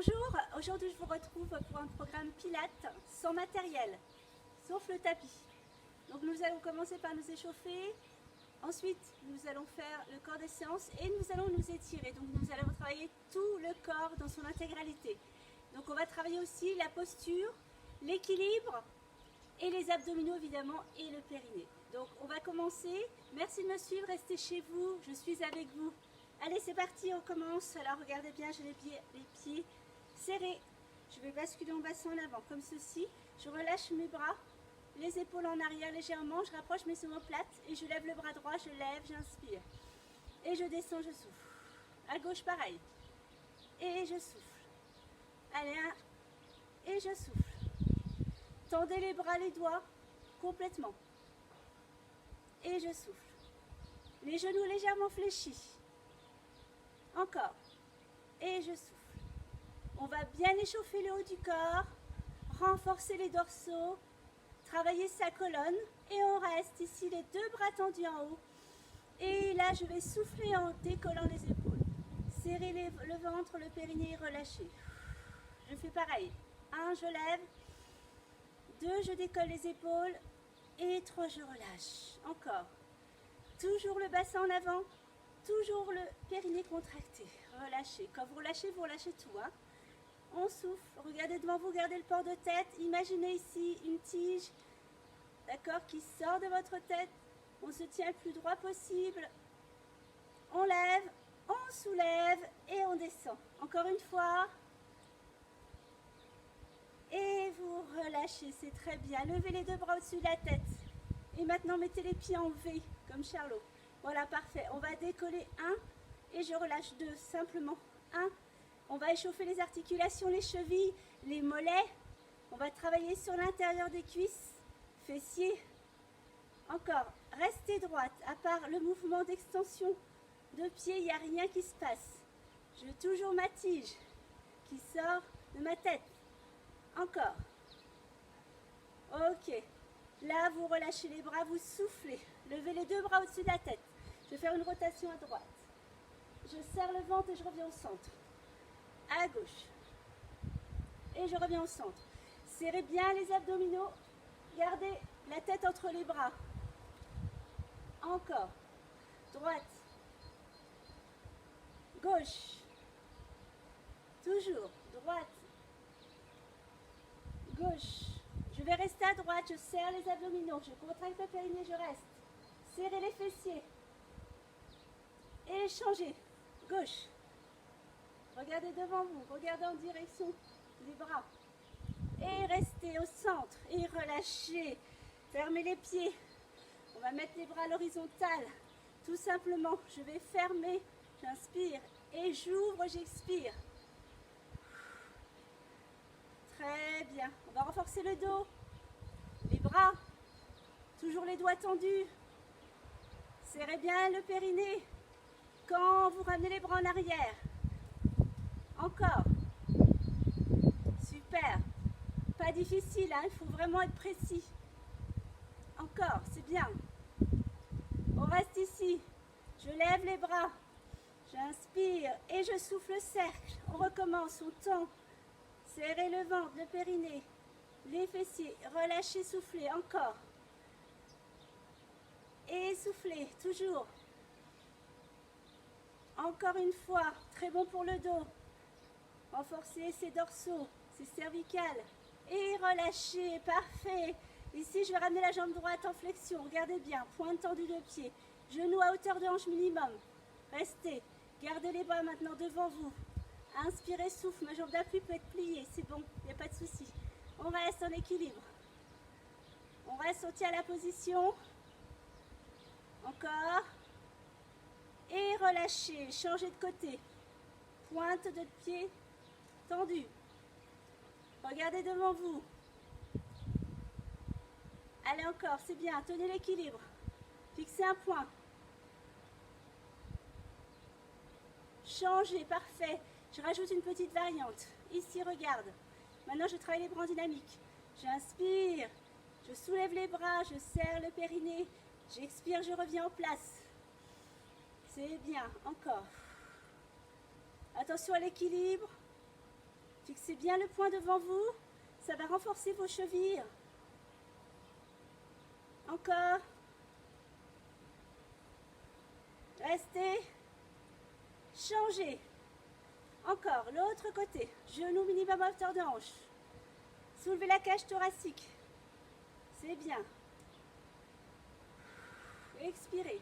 Bonjour, aujourd'hui je vous retrouve pour un programme Pilates sans matériel, sauf le tapis. Donc nous allons commencer par nous échauffer, ensuite nous allons faire le corps des séances et nous allons nous étirer. Donc nous allons travailler tout le corps dans son intégralité. Donc on va travailler aussi la posture, l'équilibre et les abdominaux évidemment et le périnée. Donc on va commencer, merci de me suivre, restez chez vous, je suis avec vous. Allez, c'est parti, on commence. Alors regardez bien, j'ai les pieds serrés. Je vais basculer mon bassin en avant comme ceci. Je relâche mes bras, les épaules en arrière légèrement. Je rapproche mes omoplates et je lève le bras droit. Je lève, j'inspire. Et je descends, je souffle. À gauche, pareil. Et je souffle. Allez, un. Et je souffle. Tendez les bras, les doigts complètement. Et je souffle. Les genoux légèrement fléchis. Encore. Et je souffle. On va bien échauffer le haut du corps, renforcer les dorsaux, travailler sa colonne et on reste ici les deux bras tendus en haut. Et là, je vais souffler en décollant les épaules. Serrer le ventre, le périnée, relâcher. Je fais pareil. 1, je lève. 2, je décolle les épaules. Et 3, je relâche. Encore. Toujours le bassin en avant. Toujours le périnée contracté, relâchez. Quand vous relâchez tout. Hein. On souffle, regardez devant vous, regardez le port de tête. Imaginez ici une tige, d'accord, qui sort de votre tête. On se tient le plus droit possible. On lève, on soulève et on descend. Encore une fois. Et vous relâchez, c'est très bien. Levez les deux bras au-dessus de la tête. Et maintenant, mettez les pieds en V, comme Charlot. Voilà, parfait. On va décoller 1 et je relâche 2, simplement 1. On va échauffer les articulations, les chevilles, les mollets. On va travailler sur l'intérieur des cuisses, fessiers. Encore, restez droite. À part le mouvement d'extension de pied, il n'y a rien qui se passe. J'ai toujours ma tige qui sort de ma tête. Encore. Ok. Là, vous relâchez les bras, vous soufflez. Levez les deux bras au-dessus de la tête. Je vais faire une rotation à droite. Je serre le ventre et je reviens au centre. À gauche. Et je reviens au centre. Serrez bien les abdominaux. Gardez la tête entre les bras. Encore. Droite. Gauche. Toujours. Droite. Gauche. Je vais rester à droite. Je serre les abdominaux. Je contracte le périnée, je reste. Serrez les fessiers. Et changez. Gauche. Regardez devant vous. Regardez en direction des bras. Et restez au centre. Et relâchez. Fermez les pieds. On va mettre les bras à l'horizontale. Tout simplement. Je vais fermer. J'inspire. Et j'ouvre, j'expire. Très bien. On va renforcer le dos. Les bras. Toujours les doigts tendus. Serrez bien le périnée. Quand vous ramenez les bras en arrière. Encore. Super. Pas difficile, hein, il faut vraiment être précis. Encore, c'est bien. On reste ici. Je lève les bras. J'inspire et je souffle le cercle. On recommence, on tend. Serrez le ventre, le périnée, les fessiers. Relâchez, soufflez. Encore. Et soufflez, toujours. Encore une fois, très bon pour le dos. Renforcez ses dorsaux, ses cervicales. Et relâchez, parfait. Ici, je vais ramener la jambe droite en flexion. Regardez bien, pointe tendue de pied. Genoux à hauteur de hanche minimum. Restez. Gardez les bras maintenant devant vous. Inspirez, souffle. Ma jambe d'appui peut être pliée, c'est bon, il n'y a pas de souci. On reste en équilibre. On reste, on tient la position. Encore. Et relâchez, changez de côté. Pointe de pied tendue. Regardez devant vous. Allez encore, c'est bien, tenez l'équilibre. Fixez un point. Changez, parfait. Je rajoute une petite variante. Ici, regarde. Maintenant, je travaille les bras en dynamique. J'inspire, je soulève les bras, je serre le périnée. J'expire, je reviens en place. C'est bien, encore. Attention à l'équilibre. Fixez bien le poing devant vous. Ça va renforcer vos chevilles. Encore. Restez. Changez. Encore. L'autre côté. Genou minimum à hauteur de hanche. Soulevez la cage thoracique. C'est bien. Expirez.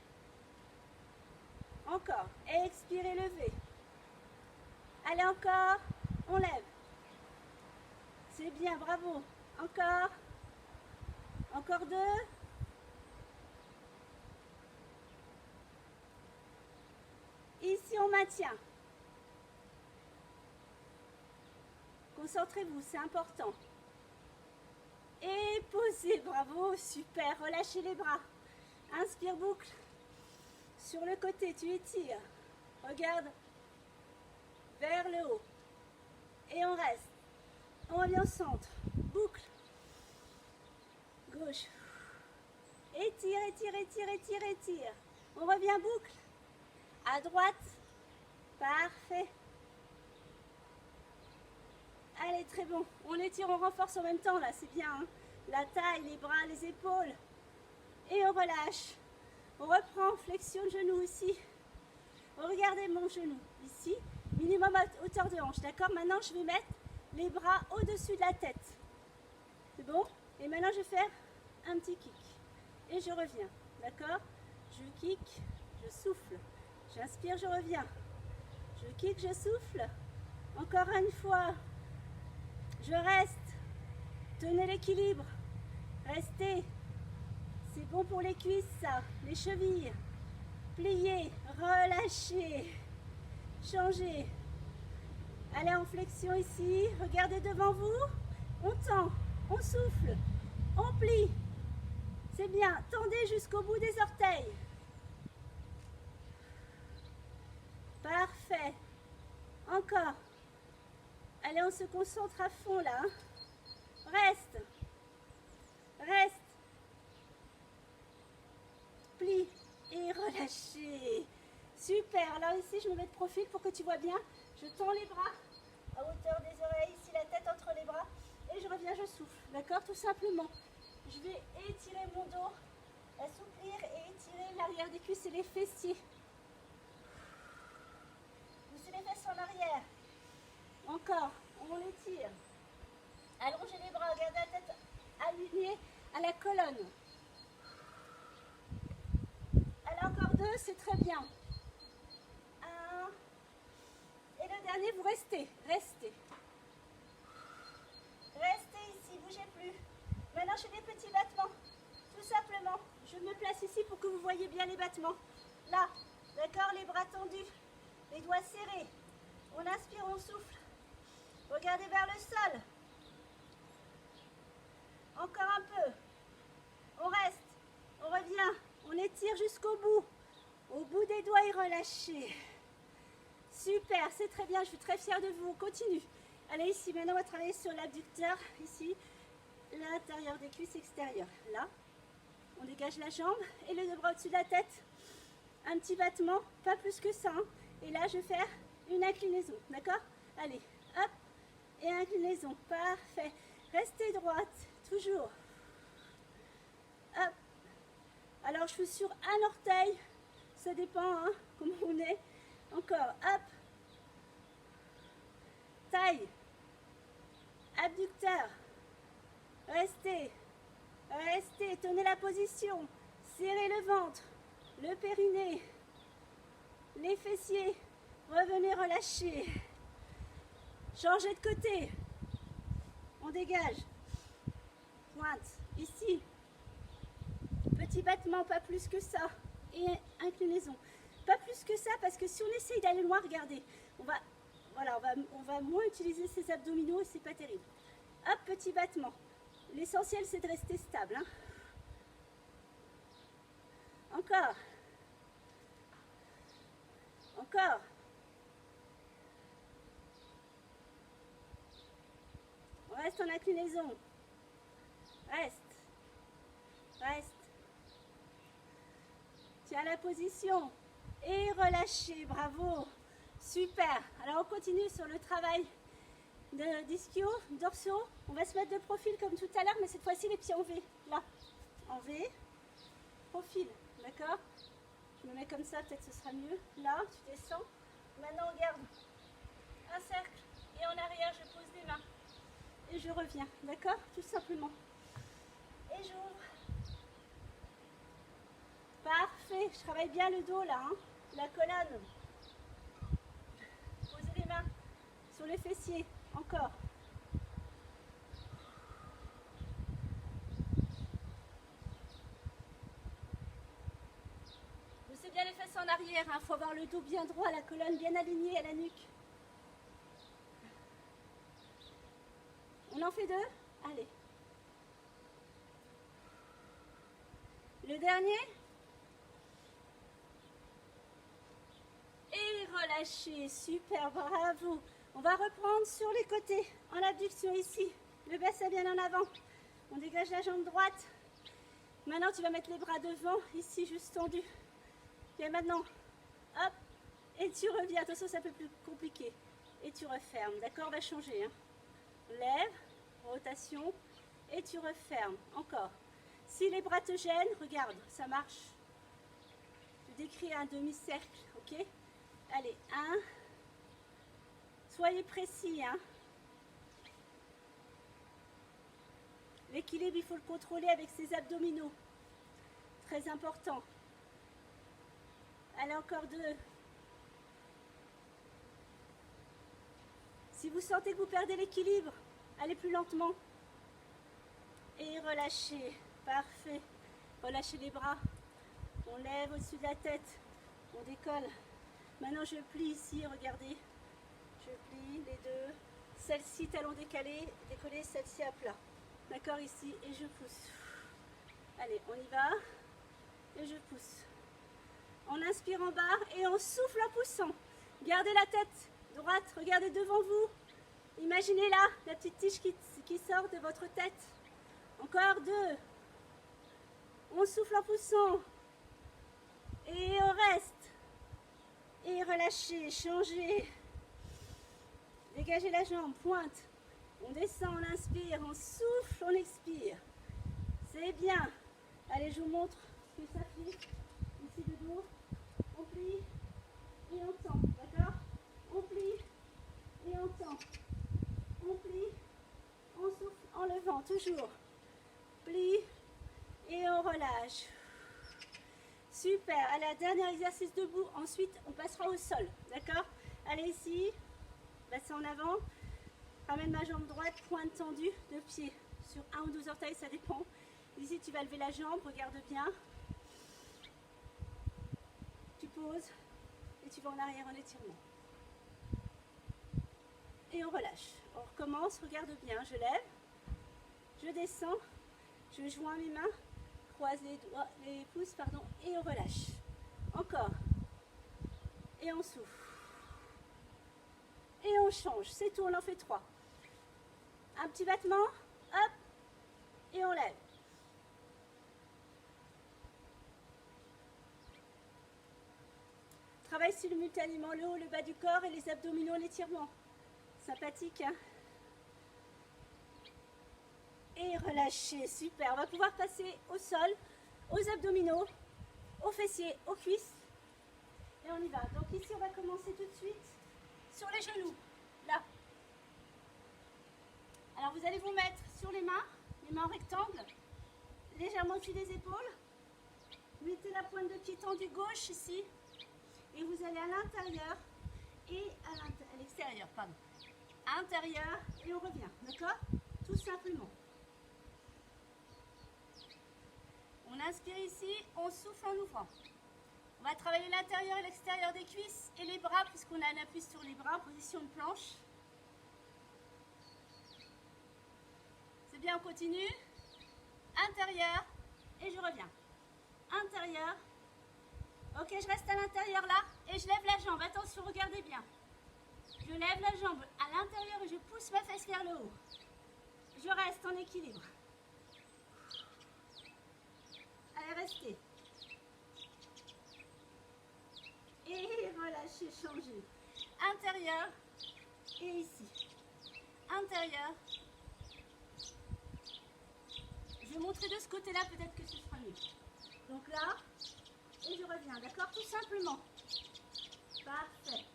Encore. Expirez, levez. Allez, encore. On lève. C'est bien, bravo. Encore. Encore 2. Ici, on maintient. Concentrez-vous, c'est important. Et posez, bravo, super. Relâchez les bras. Inspire, boucle. Sur le côté, tu étires. Regarde vers le haut. Et on reste. On revient au centre. Boucle. Gauche. Étire, étire, étire, étire, étire. On revient boucle. À droite. Parfait. Allez, très bon. On étire, on renforce en même temps, là, c'est bien. Hein, la taille, les bras, les épaules. Et on relâche. On reprend, flexion de genou ici. Regardez mon genou, ici. Minimum à hauteur de hanche, d'accord? Maintenant, je vais mettre les bras au-dessus de la tête. C'est bon? Et maintenant, je vais faire un petit kick. Et je reviens, d'accord? Je kick, je souffle. J'inspire, je reviens. Je kick, je souffle. Encore une fois. Je reste. Tenez l'équilibre. Restez. C'est bon pour les cuisses, ça. Les chevilles. Pliez. Relâchez. Changez. Allez en flexion ici. Regardez devant vous. On tend. On souffle. On plie. C'est bien. Tendez jusqu'au bout des orteils. Parfait. Encore. Allez, on se concentre à fond là. Reste. Reste. Plie. Et relâchez. Super. Alors ici, je me mets de profil pour que tu vois bien. Je tends les bras à hauteur des oreilles. Ici, la tête entre les bras. Et je reviens, je souffle. D'accord? Tout simplement. Je vais étirer mon dos. Assouplir et étirer l'arrière des cuisses et les fessiers. Poussez les fesses en arrière. Encore, on l'étire. Allongez les bras, gardez la tête alignée à la colonne. Allez, encore 2, c'est très bien. 1. Et le dernier, vous restez. Restez. Restez ici, bougez plus. Maintenant, je fais des petits battements. Tout simplement, je me place ici pour que vous voyez bien les battements. Là, d'accord, les bras tendus, les doigts serrés. On inspire, on souffle. Regardez vers le sol. Encore un peu. On reste. On revient. On étire jusqu'au bout. Au bout des doigts et relâchez. Super, c'est très bien. Je suis très fière de vous. On continue. Allez, ici, maintenant, on va travailler sur l'abducteur. Ici, l'intérieur des cuisses extérieures. Là, on dégage la jambe et les deux bras au-dessus de la tête. Un petit battement, pas plus que ça. Hein. Et là, je vais faire une inclinaison. D'accord? Allez, hop. Et inclinaison, parfait. Restez droite, toujours. Hop. Alors, je suis sur un orteil. Ça dépend, hein, comment on est. Encore, hop. Taille. Abducteur. Restez. Restez, tenez la position. Serrez le ventre, le périnée, les fessiers. Revenez relâcher. Changez de côté. On dégage. Pointe. Ici. Petit battement, pas plus que ça. Et inclinaison. Pas plus que ça, parce que si on essaye d'aller loin, regardez. On va moins utiliser ses abdominaux et c'est pas terrible. Hop, petit battement. L'essentiel, c'est de rester stable. Hein. Encore. Encore. On reste en inclinaison. Reste. Reste. Tiens la position. Et relâchez. Bravo. Super. Alors, on continue sur le travail d'ischio, dorsaux. On va se mettre de profil comme tout à l'heure, mais cette fois-ci les pieds en V. Là, en V, profil, d'accord? Je me mets comme ça, peut-être ce sera mieux. Là, tu descends. Maintenant, on garde un cercle et en arrière, je pose les mains. Et je reviens, d'accord? Tout simplement. Et j'ouvre. Parfait, je travaille bien le dos là, hein, la colonne. Posez les mains sur les fessiers, encore. Poussez bien les fesses en arrière, il faut avoir le dos bien droit, la colonne bien alignée à la nuque. On en fait deux? Allez. Le dernier. Et relâchez, super, bravo. On va reprendre sur les côtés, en abduction ici. Le bassin bien en avant. On dégage la jambe droite. Maintenant, tu vas mettre les bras devant, ici, juste tendu. Et maintenant, hop, et tu reviens. Attention, c'est un peu plus compliqué. Et tu refermes, d'accord? On va changer. Hein. Lève, rotation, et tu refermes. Encore. Si les bras te gênent, regarde, ça marche. Je décris un demi-cercle, ok? Allez, 1. Soyez précis, hein. L'équilibre, il faut le contrôler avec ses abdominaux. Très important. Allez, encore 2. Si vous sentez que vous perdez l'équilibre, allez plus lentement. Et relâchez. Parfait. Relâchez les bras. On lève au-dessus de la tête. On décolle. Maintenant, je plie ici, regardez. Je plie les deux. Celle-ci, talon décalé, décollé, celle-ci à plat. D'accord, ici, et je pousse. Allez, on y va. Et je pousse. On inspire en bas et on souffle en poussant. Gardez la tête droite, regardez devant vous. Imaginez là, la petite tige qui sort de votre tête. Encore 2. On souffle en poussant. Et on reste. Et relâchez, changez. Dégagez la jambe, pointe. On descend, on inspire, on souffle, on expire. C'est bien. Allez, je vous montre ce que ça fait. Ici le dos. On plie et on tend. D'accord? On plie et on tend. On plie, on souffle en levant, toujours. Plie et on relâche. Super. Allez, dernier exercice debout. Ensuite, on passera au sol. D'accord? Allez, ici. Bassin en avant. Ramène ma jambe droite, pointe tendue, deux pieds sur 1 ou 2 orteils, ça dépend. Ici, tu vas lever la jambe, regarde bien. Tu poses et tu vas en arrière en étirement. Et on relâche. On recommence, regarde bien. Je lève, je descends, je joins mes mains, croise les pouces, pardon, et on relâche. Encore. Et on souffle. Et on change. C'est tout, on en fait 3. Un petit battement, hop, et on lève. Travaille simultanément le haut, le bas du corps et les abdominaux, l'étirement. Sympathique, hein? Et relâchez, super. On va pouvoir passer au sol, aux abdominaux, aux fessiers, aux cuisses. Et on y va. Donc ici, on va commencer tout de suite sur les genoux, là. Alors vous allez vous mettre sur les mains en rectangle, légèrement au-dessus des épaules. Mettez la pointe de pied tendue gauche ici. Et vous allez à l'intérieur et à l'extérieur, pardon. À l'intérieur et on revient, d'accord? Tout simplement. On inspire ici, on souffle en ouvrant. On va travailler l'intérieur et l'extérieur des cuisses et les bras, puisqu'on a un appui sur les bras, position de planche. C'est bien, on continue. Intérieur et je reviens. Intérieur. Ok, je reste à l'intérieur là et je lève la jambe. Attention, regardez bien. Je lève la jambe à l'intérieur et je pousse ma fesse vers le haut. Je reste en équilibre. Allez, restez. Et relâchez, changez. Intérieur et ici. intérieur. Je vais montrer de ce côté-là, peut-être que ce sera mieux. Donc là, et je reviens, d'accord? Tout simplement. Parfait.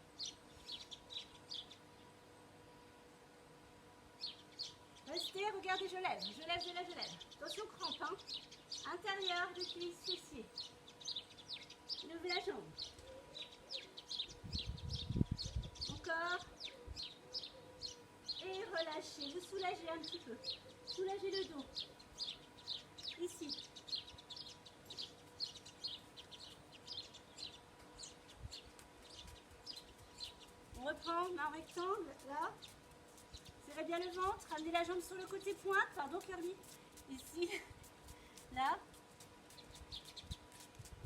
Restez, regardez, je lève, je lève, je lève, je lève. Attention crampe, hein. Intérieur des cuisses, fessiers. Levez la jambe. Encore. Et relâchez, vous soulagez un petit peu. Soulagez le dos. Ici. On reprend, main rectangle, là. Serrez bien le ventre, ramenez la jambe sur le côté pointe, pardon Curly. Ici, là.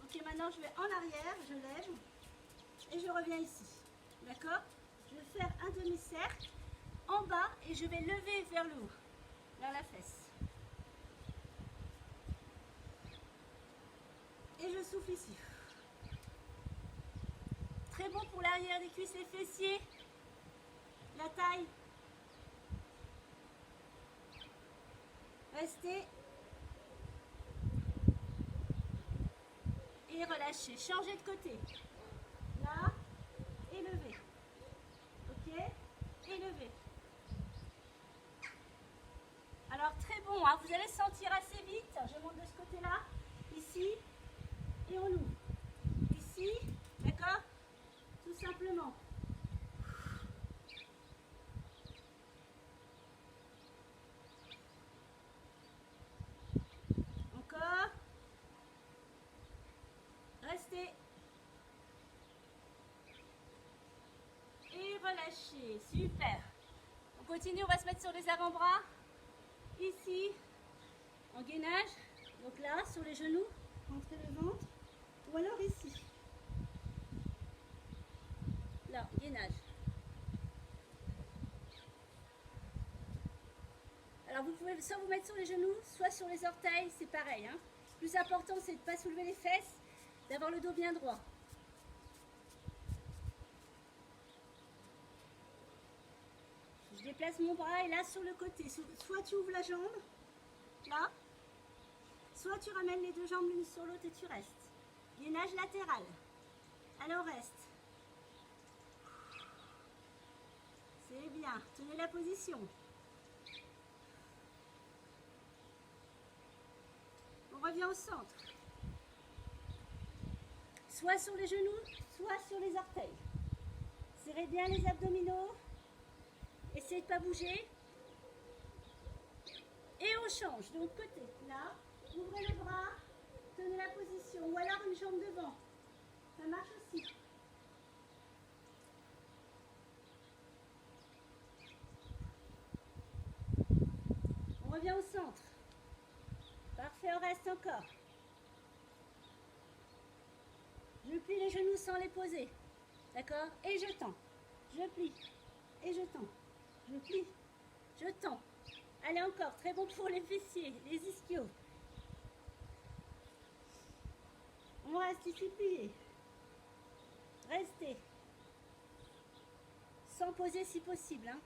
Ok, maintenant je vais en arrière, je lève et je reviens ici. D'accord? Je vais faire un demi-cercle en bas et je vais lever vers le haut, vers la fesse. Et je souffle ici. Très bon pour l'arrière des cuisses, les fessiers, la taille. Restez. Et relâchez. Changez de côté. Là. Et levez. Ok? Et levez. Alors très bon, hein, vous allez sentir assez vite. Je monte de ce côté-là. Ici. Et on ouvre. Ici. D'accord? Tout simplement. Encore. Restez. Et relâchez. Super. On continue, on va se mettre sur les avant-bras. Ici. En gainage. Donc là, sur les genoux. Rentrez le ventre. Ou alors ici. Là, gainage. Alors vous pouvez soit vous mettre sur les genoux, soit sur les orteils, c'est pareil. Hein. Le plus important, c'est de ne pas soulever les fesses, d'avoir le dos bien droit. Je déplace mon bras et là sur le côté. Soit tu ouvres la jambe, là, soit tu ramènes les deux jambes l'une sur l'autre et tu restes. Gainage latéral. Alors reste. C'est bien. Tenez la position. On revient au centre. Soit sur les genoux, soit sur les orteils. Serrez bien les abdominaux. Essayez de ne pas bouger. Et on change. De l'autre côté. Là, ouvrez les bras. Tenez la position. Ou alors une jambe devant. Ça marche aussi. On revient au centre. Parfait, on reste encore. Je plie les genoux sans les poser. D'accord? Et je tends. Je plie. Et je tends. Je plie. Je tends. Allez encore. Très bon pour les fessiers, les ischios. On reste ici plié. Restez. Sans poser si possible. Hein.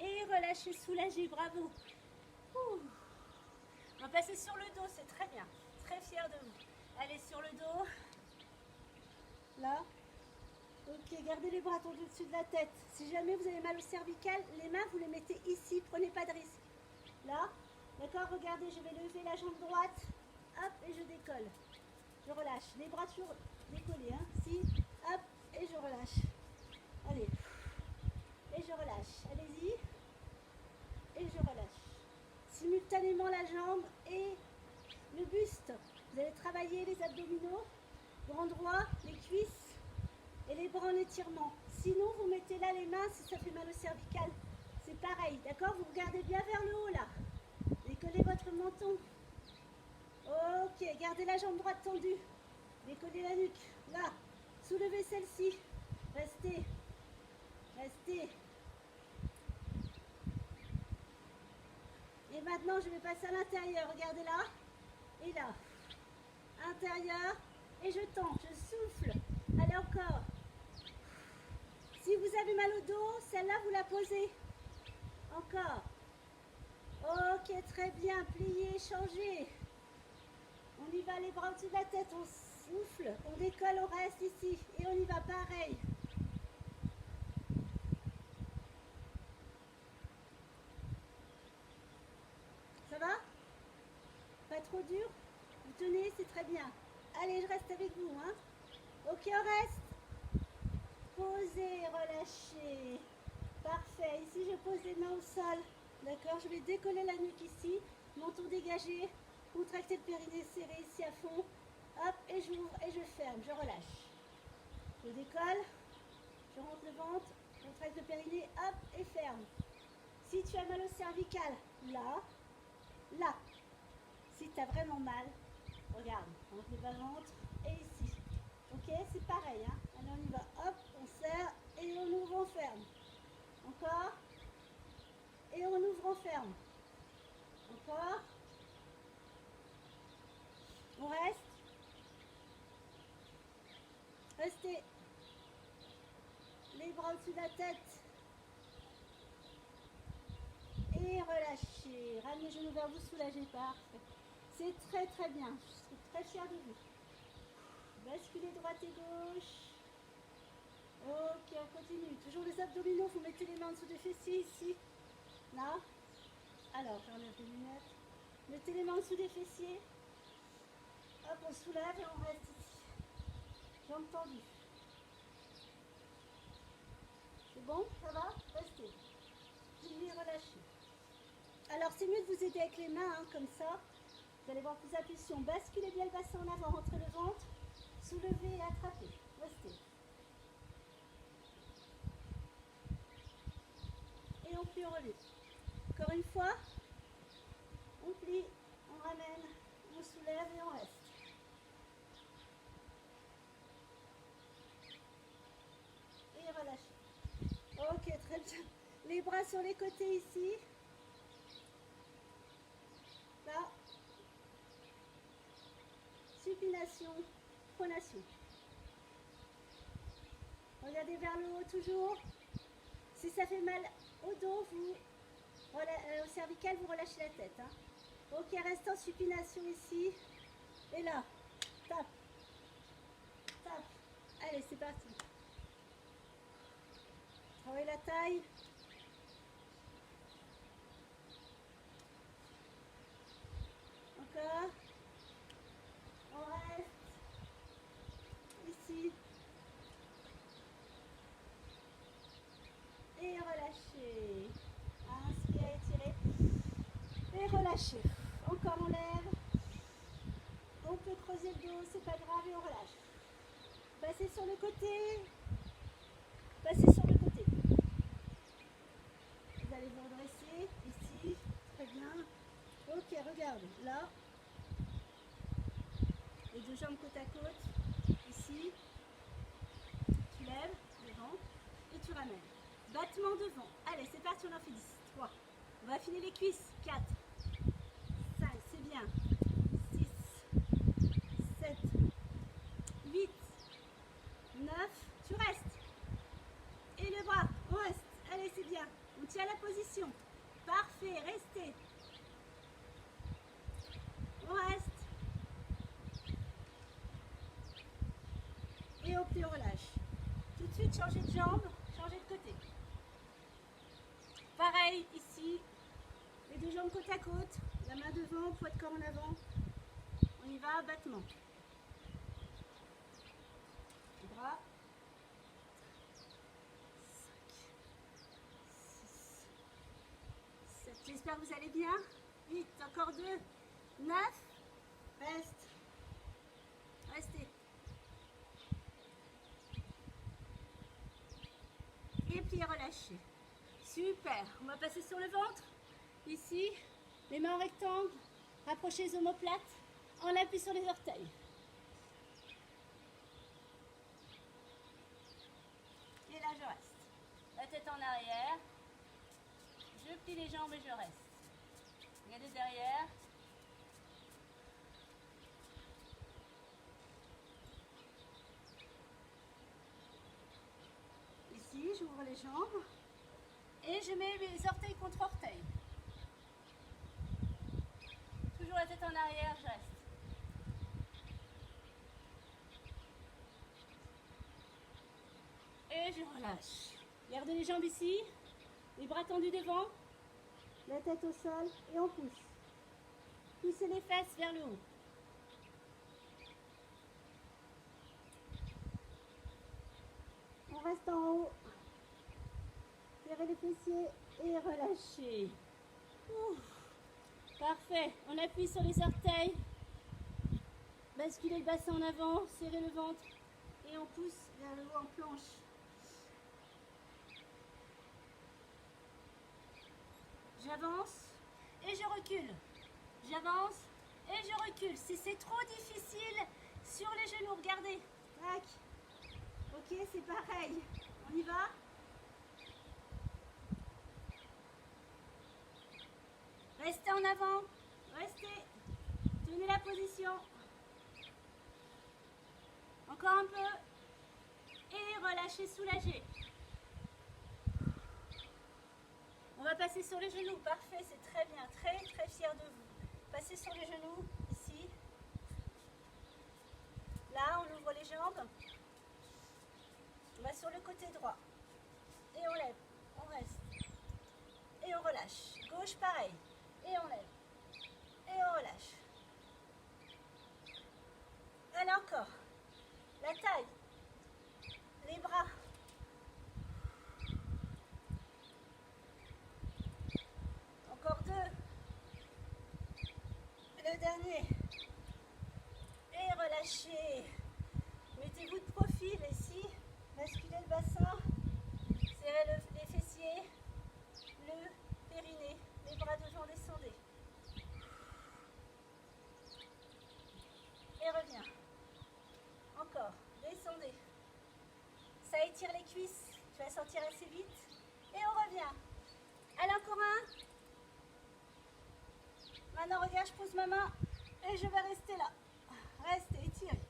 Et relâchez, soulagez. Bravo. Ouh. On va passer sur le dos. C'est très bien. Très fière de vous. Allez sur le dos. Là. Ok, gardez les bras tendus au-dessus de la tête. Si jamais vous avez mal au cervical, les mains, vous les mettez ici. Prenez pas de risque. Là. D'accord, regardez, je vais lever la jambe droite. Hop, et je décolle. Je relâche. Les bras toujours décollés. Hein. Si. Hop, et je relâche. Allez. Et je relâche. Allez-y. Et je relâche. Simultanément la jambe et le buste. Vous allez travailler les abdominaux, bras droit, les cuisses et les bras en étirement. Sinon, vous mettez là les mains si ça fait mal au cervical. C'est pareil, d'accord? Vous regardez bien vers le haut là. Décollez votre menton. Ok, gardez la jambe droite tendue. Décollez la nuque. Là, soulevez celle-ci. Restez. Restez. Et maintenant, je vais passer à l'intérieur. Regardez là. Et là. Intérieur. Et je tends. Je souffle. Allez, encore. Si vous avez mal au dos, celle-là, vous la posez. Encore. Ok, très bien. Pliez, changez. On y va, les bras au-dessus de la tête. On souffle, on décolle, on reste ici. Et on y va pareil. Ça va? Pas trop dur? Vous tenez, c'est très bien. Allez, je reste avec vous. Hein? Ok, on reste. Posez, relâchez. Parfait. Ici, je pose les mains au sol. D'accord? Je vais décoller la nuque ici. Menton dégagé. Contractez le périnée serré ici à fond. Hop, et j'ouvre et je ferme. Je relâche. Je décolle. Je rentre le ventre. Contracte le périnée. Hop, et ferme. Si tu as mal au cervical, là, là. Si tu as vraiment mal, regarde. Rentre le ventre et ici. Ok? C'est pareil. Hein? Allez, on y va. Hop, on serre et on ouvre, on ferme. Encore. Et on ouvre, on ferme. Encore. On reste. Restez. Les bras au-dessus de la tête. Et relâchez. Ramenez les genoux vers vous, soulagez. Parfait. C'est très très bien. Je suis très fière de vous. Basculez droite et gauche. Ok, on continue. Toujours les abdominaux. Vous mettez les mains en dessous des fessiers ici. Là. Alors, j'enlève les lunettes. Mettez les mains en dessous des fessiers. Hop, on soulève et on reste ici. Jambes tendues. C'est bon? Ça va? Restez. Pliez, relâchez. Alors, c'est mieux de vous aider avec les mains, hein, comme ça. Vous allez voir plus impulsion. Basculez bien le bassin en avant, rentrez le ventre. Soulevez et attrapez. Restez. Et on plie, on relève. Encore une fois. On plie, on ramène, on soulève et on reste. Et relâchez. Ok, très bien. Les bras sur les côtés ici. Là. Supination, pronation. Regardez vers le haut toujours. Si ça fait mal au dos, au cervical, vous relâchez la tête. Hein. Ok, reste en supination ici. Et là, tape. Tape. Allez, c'est parti. Travaillez la taille. Encore. On reste. Ici. Et relâchez. Inspirez, étirez. Et relâchez. Encore on lève. On peut creuser le dos, c'est pas grave et on relâche. Passez sur le côté. Passez sur le côté. Vous allez vous redresser ici. Très bien. Ok, regarde. Là. Les deux jambes côte à côte. Ici. Tu lèves devant et tu ramènes. Battement devant. Allez, c'est parti, on en fait 10. 3. On va affiner les cuisses. 4. 5, c'est bien. 6. 7. 8. 9. Tu restes. Et le bras, on reste. Allez, c'est bien. On tient la position. Parfait, restez. On reste. Et on plie, on relâche. Tout de suite, changez de jambe, changez de côté. Pareil, ici, les deux jambes côte à côte, la main devant, poids de corps en avant. On y va, battement. Les bras. 5, 6, 7. J'espère que vous allez bien. 8, encore 2. 9. Reste. Restez. Et puis relâchez. Super. On va passer sur le ventre. Ici, les mains en rectangle. Rapprochez les omoplates. On appuie sur les orteils. Et là, je reste. La tête en arrière. Je plie les jambes et je reste. Regardez derrière. Ici, j'ouvre les jambes et je mets mes orteils contre orteils. Toujours la tête en arrière, je reste. Et je relâche. Gardez les jambes ici, les bras tendus devant, la tête au sol et on pousse. Poussez les fesses vers le haut. On reste en haut. Serrez les fessiers et relâchez. Ouf. Parfait. On appuie sur les orteils. Basculez le bassin en avant, serrez le ventre et on pousse vers le haut en planche. J'avance et je recule. J'avance et je recule. Si c'est trop difficile, sur les genoux, regardez. Tac. Ok, c'est pareil. On y va? Restez en avant. Restez. Tenez la position. Encore un peu. Et relâchez, soulagez. On va passer sur les genoux. Parfait, c'est très bien. Très, très fier de vous. Passez sur les genoux, ici. Là, on ouvre les jambes. On va sur le côté droit. Et on lève. On reste. Et on relâche. Gauche, pareil. Et on lève. Et on relâche. Allez, encore. La taille. Les bras. Encore deux. Le dernier. Et relâchez. Mettez-vous de profil ici. Basculez le bassin. Serrez les fessiers. Le périnée. Les bras devant, descendez. Et reviens. Encore. Descendez. Ça étire les cuisses. Tu vas sortir assez vite. Et on revient. Allez, encore un. Maintenant, regarde, je pose ma main. Et je vais rester là. Restez, étirez.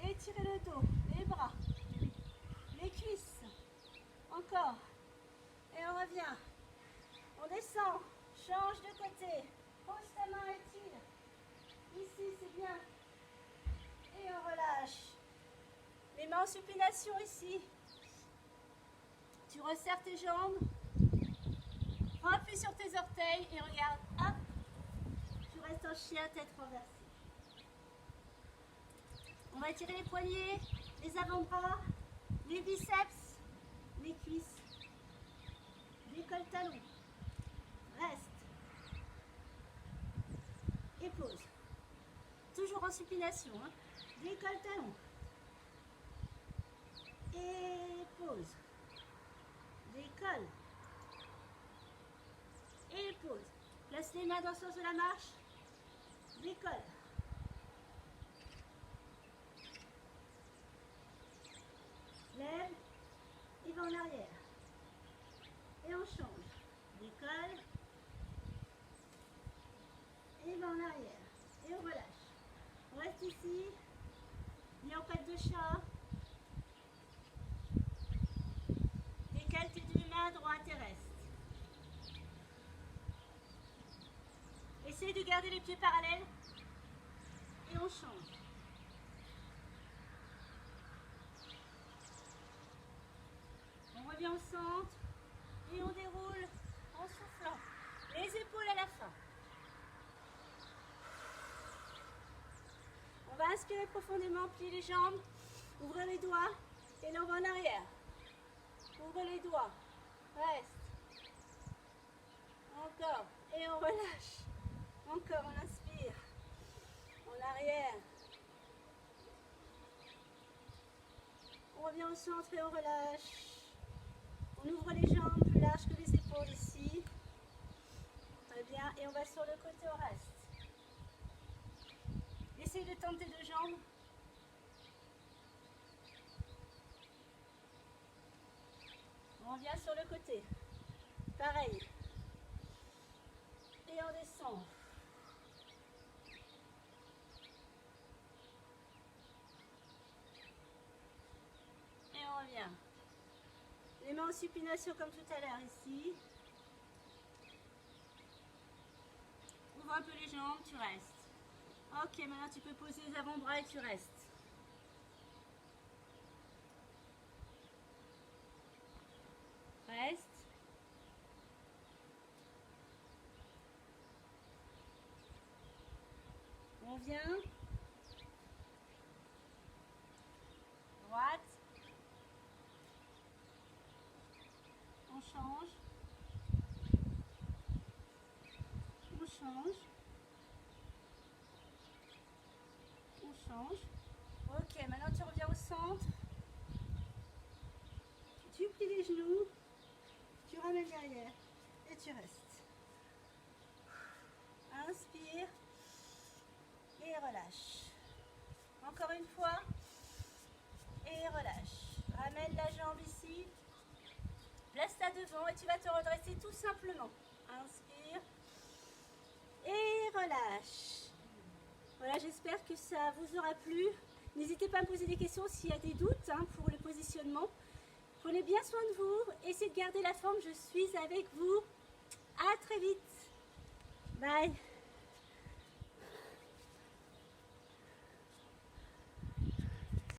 Étirez le dos, les bras, les cuisses. Encore. Et on revient. On descend. Change de côté. Pose ta main, étire. Ici, c'est bien. Et on relâche. Les mains en supination ici. Tu resserres tes jambes. Prends appui sur tes orteils et regarde. Hop. Tu restes en chien, tête renversée. On va tirer les poignets, les avant-bras, les biceps, les cuisses. Décolle talon. Reste. Et pose. Toujours en supination. Hein. Décolle talon. Et pose. Décolle. Et pose. Place les mains dans le sens de la marche. Décolle. Lève et va en arrière. Et on change. Décolle. Et va en arrière. Et on relâche. On reste ici. Viens en patte de chat. Décale tes deux mains, droite et reste. Essaye de garder les pieds parallèles. Et on change. On revient au centre. Et on déroule en soufflant. Les épaules à la fin. On va inspirer profondément, plier les jambes, ouvrir les doigts et là on va en arrière. Ouvre les doigts, reste. Encore et on relâche. Encore, on inspire. En arrière. On revient au centre et on relâche. On ouvre les jambes plus larges que les épaules ici. Très bien. Et on va sur le côté, on reste. Essaye de tendre tes deux jambes. On revient sur le côté. Pareil. Et on descend. Et on revient. Les mains en supination comme tout à l'heure ici. Ouvre un peu les jambes, tu restes. Ok, maintenant tu peux poser les avant-bras et tu restes. Reste. On vient. Droite. On change. On change. On change. Ok, maintenant tu reviens au centre. Tu plies les genoux. Tu ramènes derrière. Et tu restes. Inspire. Et relâche. Encore une fois. Et relâche. Ramène la jambe ici. Place-la devant et tu vas te redresser tout simplement. Inspire. Et relâche. Voilà, j'espère que ça vous aura plu. N'hésitez pas à me poser des questions s'il y a des doutes pour le positionnement. Prenez bien soin de vous. Essayez de garder la forme. Je suis avec vous. À très vite. Bye.